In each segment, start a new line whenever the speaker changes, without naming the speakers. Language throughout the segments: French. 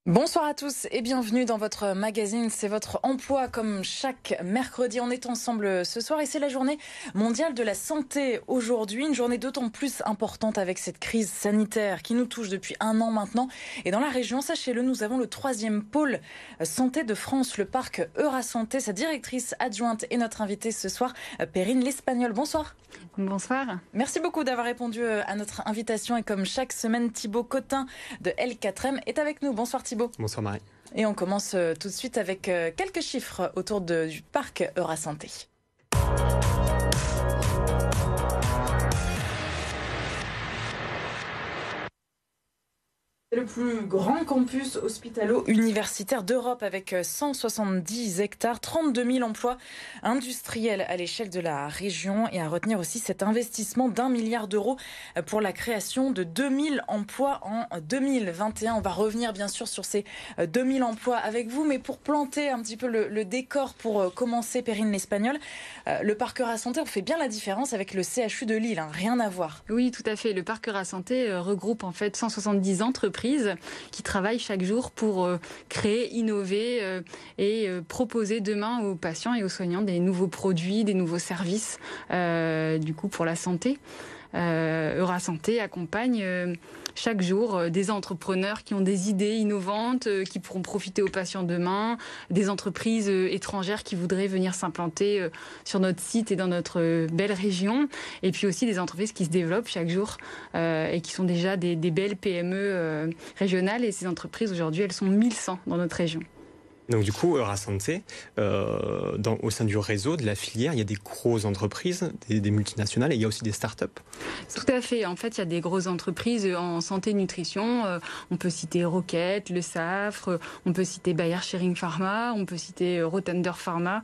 Bonsoir à tous et bienvenue dans votre magazine. C'est votre emploi comme chaque mercredi. On est ensemble ce soir et c'est la journée mondiale de la santé aujourd'hui. Une journée d'autant plus importante avec cette crise sanitaire qui nous touche depuis 1 an maintenant. Et dans la région, sachez-le, nous avons le 3e pôle santé de France, le parc Eurasanté. Sa directrice adjointe est notre invitée ce soir, Perrine L'Espagnol. Bonsoir.
Bonsoir.
Merci beaucoup d'avoir répondu à notre invitation. Et comme chaque semaine, Thibaut Cotin de L4M est avec nous. Bonsoir Thibaut.
Bonsoir Marie.
Et on commence tout de suite avec quelques chiffres autour du parc Eurasanté. C'est le plus grand campus hospitalo-universitaire d'Europe avec 170 hectares, 32 000 emplois industriels à l'échelle de la région. Et à retenir aussi cet investissement d'1 milliard d'euros pour la création de 2000 emplois en 2021. On va revenir bien sûr sur ces 2000 emplois avec vous. Mais pour planter un petit peu le décor, pour commencer, Perrine L'Espagnol, le parc Eurasanté, on fait bien la différence avec le CHU de Lille, hein, rien à voir.
Oui, tout à fait. Le parc Eurasanté regroupe en fait 170 entreprises qui travaillent chaque jour pour créer, innover et proposer demain aux patients et aux soignants des nouveaux produits, des nouveaux services du coup pour la santé. Eurasanté accompagne chaque jour des entrepreneurs qui ont des idées innovantes, qui pourront profiter aux patients demain, des entreprises étrangères qui voudraient venir s'implanter sur notre site et dans notre belle région, et puis aussi des entreprises qui se développent chaque jour et qui sont déjà des belles PME régionales. Et ces entreprises aujourd'hui, elles sont 1100 dans notre région.
Donc du coup, Eurasanté, au sein du réseau, de la filière, il y a des grosses entreprises, des multinationales, et il y a aussi des start-up.
Tout à fait. En fait, il y a des grosses entreprises en santé et nutrition. On peut citer Roquette, Le Safre, on peut citer Bayer Schering Pharma, on peut citer Rotender Pharma.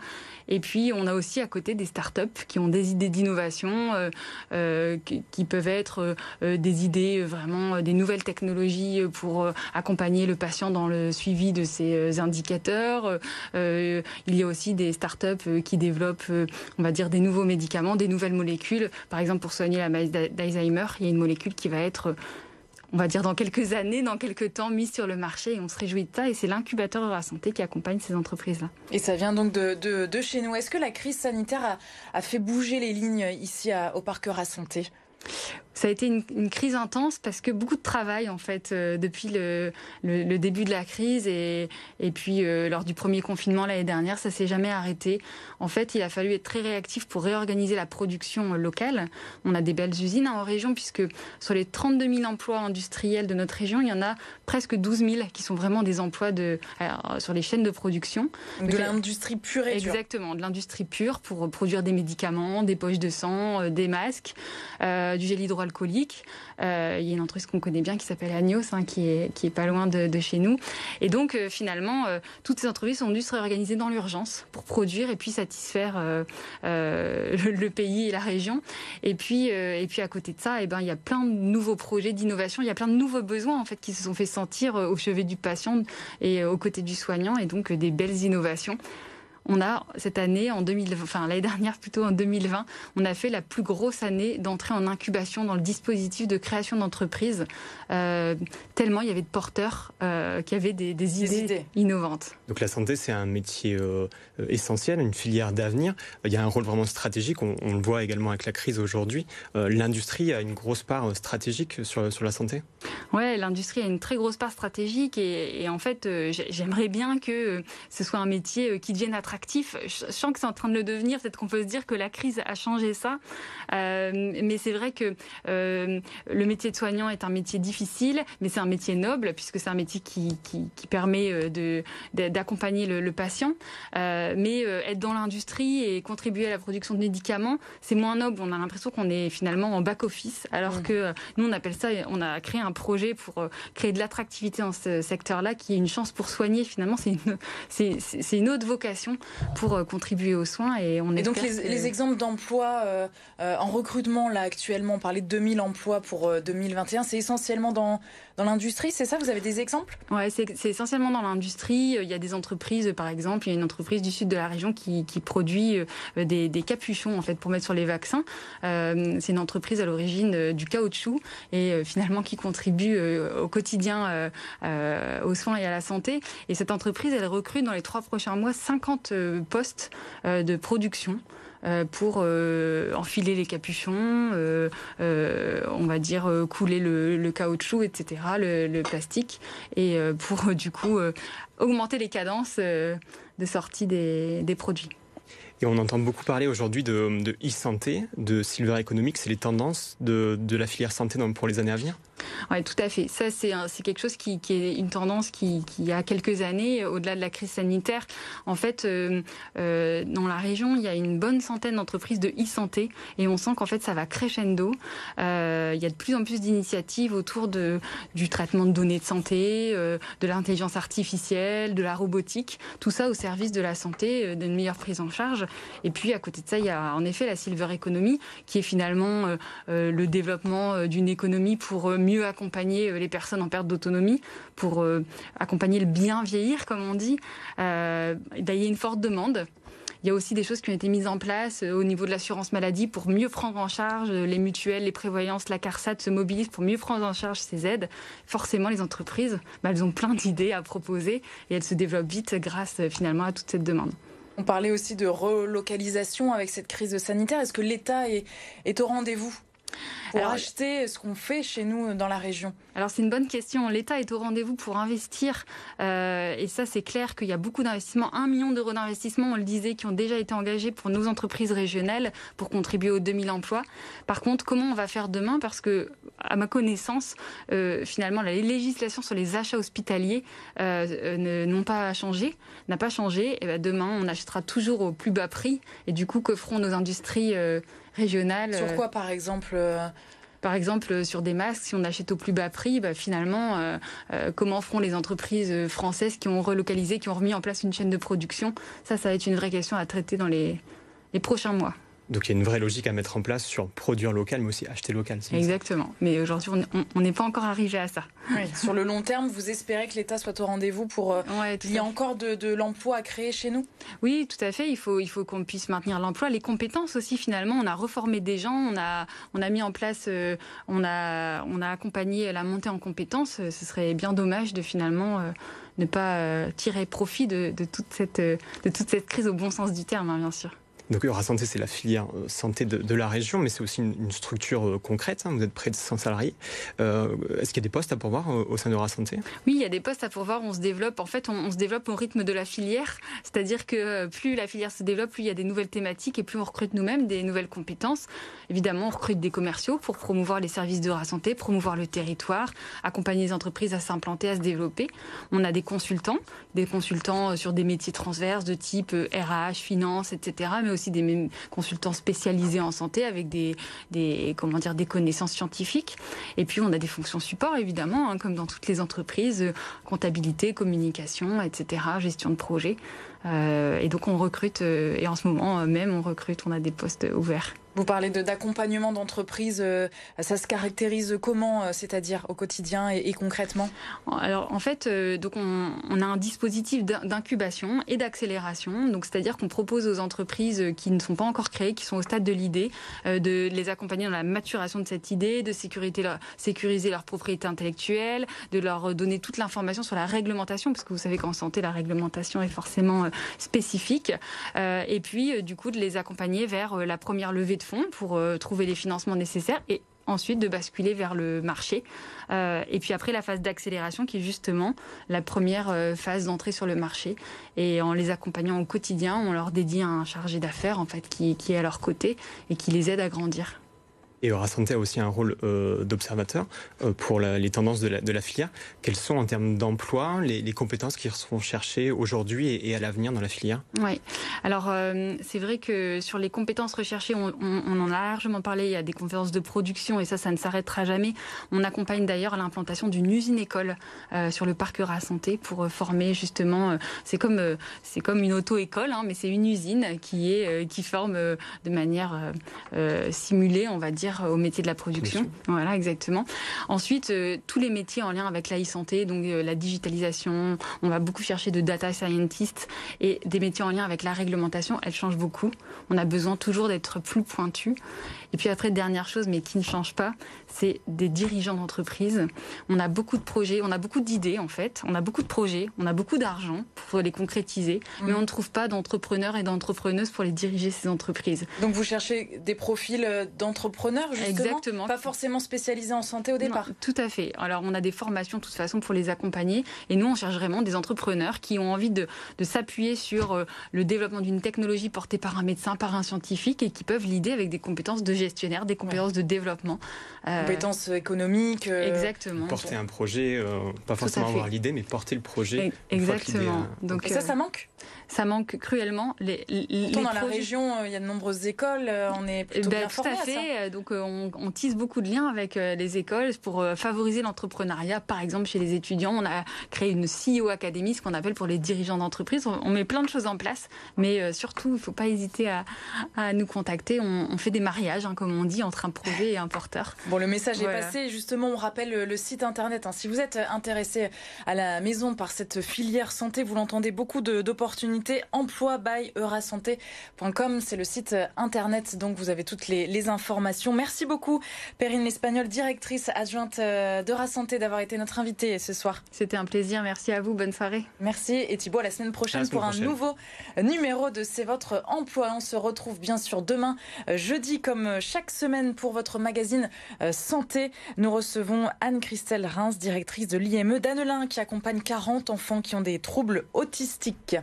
Et puis, on a aussi à côté des start-up qui ont des idées d'innovation, qui peuvent être des idées vraiment, des nouvelles technologies pour accompagner le patient dans le suivi de ses indicateurs. Il y a aussi des startups qui développent, on va dire, des nouveaux médicaments, des nouvelles molécules. Par exemple, pour soigner la maladie d'Alzheimer, il y a une molécule qui va être, on va dire, dans quelques années, dans quelques temps, mise sur le marché. Et on se réjouit de ça. Et c'est l'incubateur Eurasanté qui accompagne ces entreprises-là.
Et ça vient donc de chez nous. Est-ce que la crise sanitaire a fait bouger les lignes ici au parc Eurasanté ?
Ça a été une crise intense parce que beaucoup de travail en fait depuis le début de la crise et puis lors du premier confinement l'année dernière, ça s'est jamais arrêté. En fait, il a fallu être très réactif pour réorganiser la production locale. On a des belles usines en région puisque sur les 32 000 emplois industriels de notre région, il y en a presque 12 000 qui sont vraiment des emplois sur les chaînes de production.
De l'industrie pure et dure.
Exactement, de l'industrie pure pour produire des médicaments, des poches de sang, des masques, du gel hydroalcoolique. Il y a une entreprise qu'on connaît bien qui s'appelle Agnos, qui est pas loin de chez nous. Et donc finalement, toutes ces entreprises ont dû se réorganiser dans l'urgence pour produire et puis satisfaire le pays et la région. Et puis à côté de ça, il y a plein de nouveaux projets d'innovation. Il y a plein de nouveaux besoins en fait qui se sont fait sentir au chevet du patient et aux côtés du soignant, et donc des belles innovations. On a cette année, l'année dernière plutôt, en 2020, on a fait la plus grosse année d'entrée en incubation dans le dispositif de création d'entreprise, tellement il y avait de porteurs qui avaient des idées innovantes.
Donc la santé, c'est un métier essentiel, une filière d'avenir. Il y a un rôle vraiment stratégique, on le voit également avec la crise aujourd'hui. L'industrie a une grosse part stratégique sur la santé ?
Oui, l'industrie a une très grosse part stratégique et en fait, j'aimerais bien que ce soit un métier qui devienne attractif. Je sens que c'est en train de le devenir, peut-être qu'on peut se dire que la crise a changé ça, mais c'est vrai que le métier de soignant est un métier difficile, mais c'est un métier noble puisque c'est un métier qui permet d'accompagner le patient, mais être dans l'industrie et contribuer à la production de médicaments, c'est moins noble. On a l'impression qu'on est finalement en back-office, alors que nous on a créé un projet pour créer de l'attractivité dans ce secteur-là qui est une chance pour soigner. Finalement, c'est une autre vocation. pour contribuer aux soins. Et
donc les exemples d'emplois en recrutement, là actuellement, on parlait de 2000 emplois pour 2021, c'est essentiellement dans l'industrie, c'est ça? Vous avez des exemples?
Ouais, c'est essentiellement dans l'industrie. Il y a des entreprises, par exemple, il y a une entreprise du sud de la région qui produit des capuchons en fait, pour mettre sur les vaccins. C'est une entreprise à l'origine du caoutchouc et finalement qui contribue au quotidien aux soins et à la santé. Et cette entreprise, elle recrute dans les 3 prochains mois 50 postes de production pour enfiler les capuchons, on va dire couler le caoutchouc, etc., le plastique, et pour du coup augmenter les cadences de sortie des produits.
Et on entend beaucoup parler aujourd'hui de e-santé, de silver economic, c'est les tendances de la filière santé pour les années à venir?
Oui, tout à fait. Ça, c'est quelque chose qui est une tendance qui a quelques années, au-delà de la crise sanitaire. En fait, dans la région, il y a une bonne centaine d'entreprises de e-santé et on sent qu'en fait, ça va crescendo. Il y a de plus en plus d'initiatives autour du traitement de données de santé, de l'intelligence artificielle, de la robotique, tout ça au service de la santé, d'une meilleure prise en charge. Et puis, à côté de ça, il y a en effet la silver economy, qui est finalement le développement d'une économie pour mieux accompagner les personnes en perte d'autonomie, pour accompagner le bien vieillir, comme on dit. Il y a une forte demande. Il y a aussi des choses qui ont été mises en place au niveau de l'assurance maladie pour mieux prendre en charge les mutuelles, les prévoyances, la CARSAT se mobilise pour mieux prendre en charge ces aides. Forcément, les entreprises, elles ont plein d'idées à proposer et elles se développent vite grâce finalement à toute cette demande.
On parlait aussi de relocalisation avec cette crise sanitaire. Est-ce que l'État est au rendez-vous pour acheter ce qu'on fait chez nous dans la région?
Alors c'est une bonne question. L'État est au rendez-vous pour investir et ça c'est clair qu'il y a beaucoup d'investissements, 1 million d'euros d'investissements, on le disait, qui ont déjà été engagés pour nos entreprises régionales pour contribuer aux 2000 emplois. Par contre, comment on va faire demain? Parce que, à ma connaissance, finalement la législation sur les achats hospitaliers n'a pas changé. Et ben, demain on achètera toujours au plus bas prix et du coup que feront nos industries régionales?
Sur quoi par exemple?
Par exemple, sur des masques, si on achète au plus bas prix, finalement, comment feront les entreprises françaises qui ont relocalisé, qui ont remis en place une chaîne de production? Ça va être une vraie question à traiter dans les prochains mois.
Donc il y a une vraie logique à mettre en place sur produire local, mais aussi acheter local.
Exactement. Mais aujourd'hui, on n'est pas encore arrivé à ça.
Oui. Sur le long terme, vous espérez que l'État soit au rendez-vous pour il y a encore de l'emploi à créer chez nous?
Oui, tout à fait. Il faut qu'on puisse maintenir l'emploi, les compétences aussi. Finalement, on a reformé des gens, on a mis en place, on a accompagné la montée en compétences. Ce serait bien dommage de finalement ne pas tirer profit de toute cette crise au bon sens du terme, hein, bien sûr.
Donc Eurasanté, c'est la filière santé de la région, mais c'est aussi une structure concrète. Vous êtes près de 100 salariés. Est-ce qu'il y a des postes à pourvoir au sein d'Eurasanté? Oui,
il y a des postes à pourvoir. On se développe. En fait, on se développe au rythme de la filière. C'est-à-dire que plus la filière se développe, plus il y a des nouvelles thématiques et plus on recrute nous-mêmes des nouvelles compétences. Évidemment, on recrute des commerciaux pour promouvoir les services d'Eurasanté, promouvoir le territoire, accompagner les entreprises à s'implanter, à se développer. On a des consultants sur des métiers transverses de type RH, finance, etc., mais aussi des consultants spécialisés en santé avec des connaissances scientifiques. Et puis on a des fonctions support évidemment, comme dans toutes les entreprises, comptabilité, communication, etc., gestion de projet. Et donc on recrute, et en ce moment même on recrute, on a des postes ouverts.
Vous parlez d'accompagnement d'entreprise, ça se caractérise comment, c'est-à-dire au quotidien et concrètement?
Alors en fait, donc on a un dispositif d'incubation et d'accélération, donc c'est-à-dire qu'on propose aux entreprises qui ne sont pas encore créées, qui sont au stade de l'idée, de les accompagner dans la maturation de cette idée, de sécuriser leur propriété intellectuelle, de leur donner toute l'information sur la réglementation, parce que vous savez qu'en santé la réglementation est forcément spécifique, et puis du coup de les accompagner vers la première levée de fonds pour trouver les financements nécessaires et ensuite de basculer vers le marché. Et puis après la phase d'accélération qui est justement la première phase d'entrée sur le marché. Et en les accompagnant au quotidien, on leur dédie un chargé d'affaires en fait, qui est à leur côté et qui les aide à grandir.
Et Eurasanté a aussi un rôle d'observateur pour les tendances de la filière. Quelles sont en termes d'emploi les compétences qui seront cherchées aujourd'hui et à l'avenir dans la filière?
Oui, alors c'est vrai que sur les compétences recherchées, on en a largement parlé, il y a des conférences de production et ça ne s'arrêtera jamais. On accompagne d'ailleurs l'implantation d'une usine-école sur le parc Eurasanté pour former justement, c'est comme une auto-école, mais c'est une usine qui forme de manière simulée, on va dire, au métier de la production. Voilà, exactement. Ensuite, tous les métiers en lien avec l'e-santé, donc la digitalisation, on va beaucoup chercher de data scientists et des métiers en lien avec la réglementation, elle change beaucoup. On a besoin toujours d'être plus pointu. Et puis après, dernière chose, mais qui ne change pas, c'est des dirigeants d'entreprise. On a beaucoup de projets, on a beaucoup d'idées en fait, on a beaucoup de projets, on a beaucoup d'argent pour les concrétiser, mais on ne trouve pas d'entrepreneurs et d'entrepreneuses pour les diriger ces entreprises.
Donc vous cherchez des profils d'entrepreneurs justement,
exactement,
pas forcément spécialisés en santé au départ.
Non, tout à fait. Alors on a des formations de toute façon pour les accompagner et nous on cherche vraiment des entrepreneurs qui ont envie de s'appuyer sur le développement d'une technologie portée par un médecin, par un scientifique et qui peuvent l'aider avec des compétences de gestionnaire, des compétences de développement.
Compétences économiques.
Exactement.
Porter un projet, pas forcément avoir l'idée, mais porter le projet.
Exactement.
Donc, et ça manque?
Ça manque cruellement.
Pourtant, dans la région, il y a de nombreuses écoles, on est plutôt bien formés à ça. Tout à fait.
Donc, on tisse beaucoup de liens avec les écoles pour favoriser l'entrepreneuriat. Par exemple, chez les étudiants, on a créé une CEO Academy, ce qu'on appelle pour les dirigeants d'entreprise. On met plein de choses en place, mais surtout, il ne faut pas hésiter à nous contacter. On fait des mariages, comme on dit, entre un projet et un porteur.
Bon, le message est passé. Justement, on rappelle le site internet. Si vous êtes intéressé à la maison par cette filière santé, vous l'entendez, beaucoup d'opportunités. Emploi by eurasanté.com, c'est le site internet, donc vous avez toutes les informations. Merci beaucoup Perrine L'Espagnol, directrice adjointe d'Eurasanté, d'avoir été notre invitée ce soir.
C'était un plaisir, merci à vous, bonne soirée.
Merci et Thibaut, à la semaine prochaine pour un nouveau numéro de C'est votre emploi. On se retrouve bien sûr demain, jeudi, comme chaque semaine pour votre magazine Santé. Nous recevons Anne-Christelle Reims, directrice de l'IME d'Annelin, qui accompagne 40 enfants qui ont des troubles autistiques.